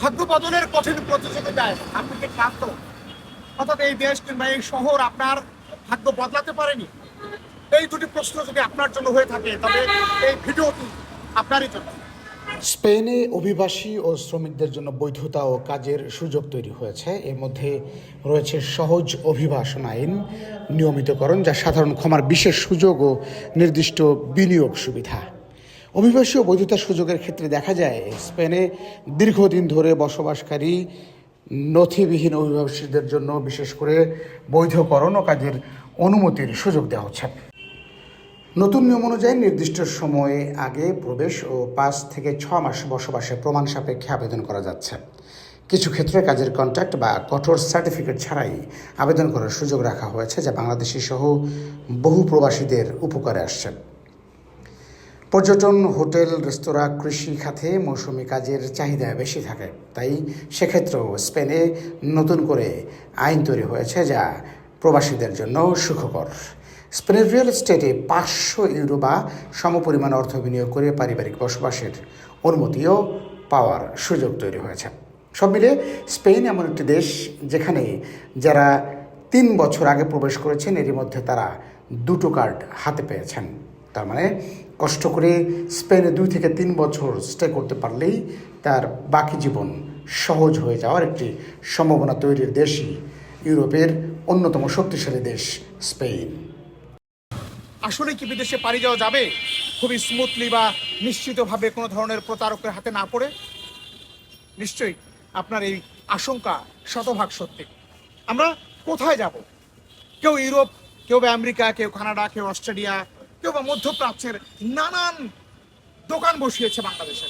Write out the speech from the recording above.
ভাগ্য বদলের কঠিন প্রতিযোগিতায় আপনি কি ক্লান্ত? অর্থাৎ এই দেশ কিংবা এই শহর আপনার ভাগ্য বদলাতে পারেনি? এই দুটি প্রশ্ন যদি আপনার জন্য হয়ে থাকে তবে এই ভিডিওটি আপনারই জন্য। স্পেনে অভিবাসী ও শ্রমিকদের জন্য বৈধতা ও কাজের সুযোগ তৈরি হয়েছে। এর মধ্যে রয়েছে সহজ অভিবাসন আইন, নিয়মিতকরণ, যা সাধারণ ক্ষমার বিশেষ সুযোগ ও নির্দিষ্ট বিনিয়োগ সুবিধা। অভিবাসী ও বৈধতার সুযোগের ক্ষেত্রে দেখা যায় স্পেনে দীর্ঘদিন ধরে বসবাসকারী নথিবিহীন অভিবাসীদের জন্য বিশেষ করে বৈধকরণ ও কাজের অনুমতির সুযোগ দেওয়া হচ্ছে। নতুন নিয়ম অনুযায়ী নির্দিষ্ট সময়ে আগে প্রবেশ ও 5 থেকে 6 মাস বসবাসের প্রমাণ সাপেক্ষে আবেদন করা যাচ্ছে। কিছু ক্ষেত্রে কাজের কন্ট্রাক্ট বা কঠোর সার্টিফিকেট ছাড়াই আবেদন করার সুযোগ রাখা হয়েছে, যা বাংলাদেশি সহ বহু প্রবাসীদের উপকারে আসছে। পর্যটন, হোটেল, রেস্তোরাঁ, কৃষি খাতে মৌসুমি কাজের চাহিদা বেশি থাকে, তাই সেক্ষেত্রেও স্পেনে নতুন করে আইন তৈরি হয়েছে যা প্রবাসীদের জন্য সুখকর। স্পেনের রিয়েল এস্টেটে 500 ইউরো বা সমপরিমাণ অর্থ বিনিয়োগ করে পারিবারিক বসবাসের অনুমতিও পাওয়ার সুযোগ তৈরি হয়েছে। সব মিলে স্পেন এমন একটি দেশ যেখানে যারা 3 বছর আগে প্রবেশ করেছেন এরই মধ্যে তারা 2টো কার্ড হাতে পেয়েছেন। তার মানে কষ্ট করে স্পেনে 2 থেকে 3 বছর স্টে করতে পারলেই তার বাকি জীবন সহজ হয়ে যাওয়ার একটি সম্ভাবনা তৈরির দেশই ইউরোপের অন্যতম শক্তিশালী দেশ স্পেন। আসলে কি বিদেশে পাড়ি যাওয়া যাবে খুবই স্মুথলি বা নিশ্চিতভাবে কোনো ধরনের প্রতারকের হাতে না পড়ে? নিশ্চয়ই আপনার এই আশঙ্কা শতভাগ সত্যি। আমরা কোথায় যাব? কেউ ইউরোপ, কেউ বা আমেরিকা, কেউ কানাডা, কেউ অস্ট্রেলিয়া, কেউ বা মধ্যপ্রাচ্যের নানান দোকান বসিয়েছে বাংলাদেশে।